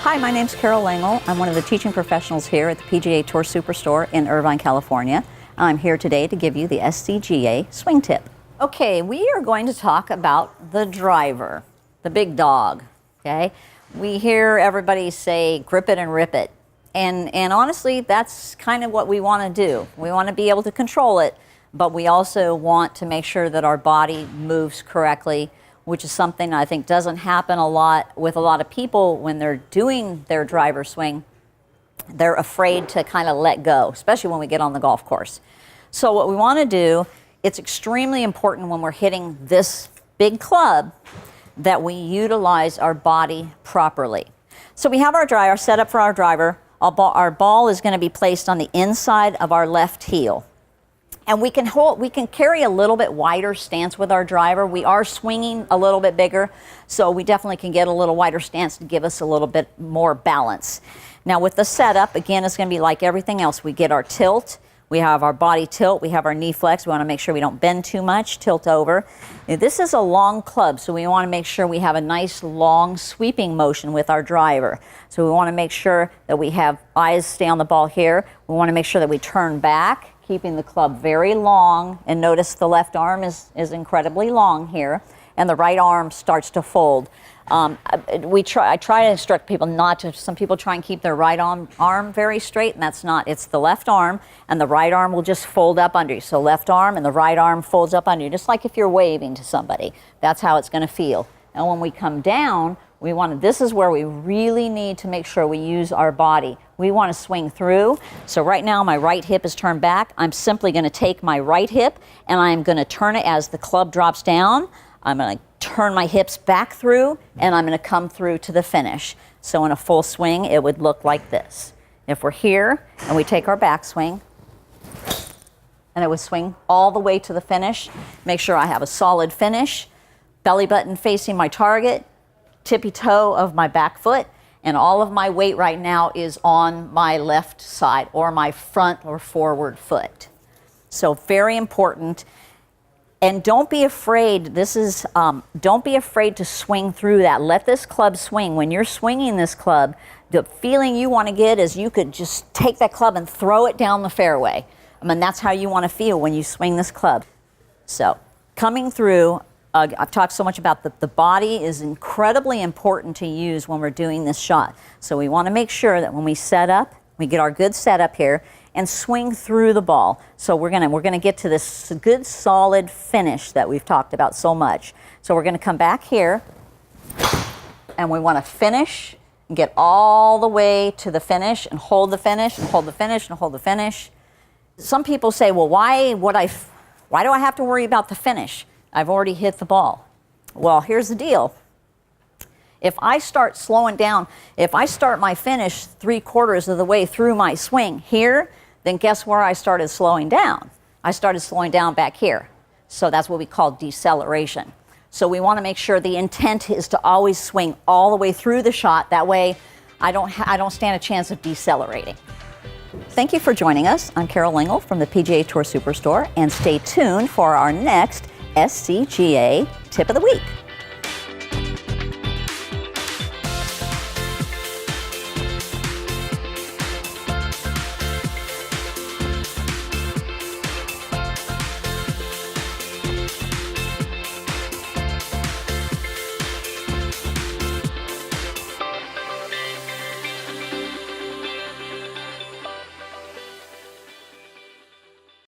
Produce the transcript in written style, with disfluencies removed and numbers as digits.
Hi, my name's Carol Lingle. I'm one of the teaching professionals here at the PGA Tour Superstore in Irvine, California. I'm here today to give you the SCGA swing tip. Okay, we are going to talk about the driver, the big dog, okay? We hear everybody say, grip it and rip it. And honestly, that's kind of what we want to do. We want to be able to control it, but we also want to make sure that our body moves correctly, which is something I think doesn't happen a lot with a lot of people when they're doing their driver swing. They're afraid to kind of let go, especially when we get on the golf course. So what we want to do, it's extremely important when we're hitting this big club that we utilize our body properly. So we have our driver set up for our driver. Our ball is going to be placed on the inside of our left heel. And we can carry a little bit wider stance with our driver. We are swinging a little bit bigger, so we definitely can get a little wider stance to give us a little bit more balance. Now with the setup, again, it's going to be like everything else. We get our tilt, we have our body tilt, we have our knee flex. We want to make sure we don't bend too much, tilt over. Now, this is a long club, so we want to make sure we have a nice long sweeping motion with our driver. So we want to make sure that we have eyes stay on the ball here. We want to make sure that we turn back, keeping the club very long, and notice the left arm is incredibly long here, and the right arm starts to fold. I try to instruct people not to. Some people try and keep their right arm very straight, and that's not. It's the left arm, and the right arm will just fold up under you. So left arm and the right arm folds up under you, just like if you're waving to somebody. That's how it's going to feel. And when we come down, this is where we really need to make sure we use our body. We want to swing through. So right now my right hip is turned back. I'm simply going to take my right hip and I'm going to turn it as the club drops down. I'm going to turn my hips back through and I'm going to come through to the finish. So in a full swing, it would look like this. If we're here and we take our backswing, and it would swing all the way to the finish, make sure I have a solid finish, belly button facing my target, tippy toe of my back foot, and all of my weight right now is on my left side or my front or forward foot. So very important. And don't be afraid. Don't be afraid to swing through that. Let this club swing. When you're swinging this club, the feeling you want to get is you could just take that club and throw it down the fairway. I mean, that's how you want to feel when you swing this club. So coming through, I've talked so much about the body is incredibly important to use when we're doing this shot. So we want to make sure that when we set up, we get our good setup here and swing through the ball. So we're gonna get to this good solid finish that we've talked about so much. So we're gonna come back here and we want to finish and get all the way to the finish and hold the finish and hold the finish and hold the finish. Some people say, well, why do I have to worry about the finish? I've already hit the ball. Well, here's the deal. If I start slowing down, if I start my finish 3/4 of the way through my swing here, then guess where I started slowing down? I started slowing down back here. So that's what we call deceleration. So we want to make sure the intent is to always swing all the way through the shot. That way I don't stand a chance of decelerating. Thank you for joining us. I'm Carol Lingle from the PGA Tour Superstore, and stay tuned for our next SCGA Tip of the Week.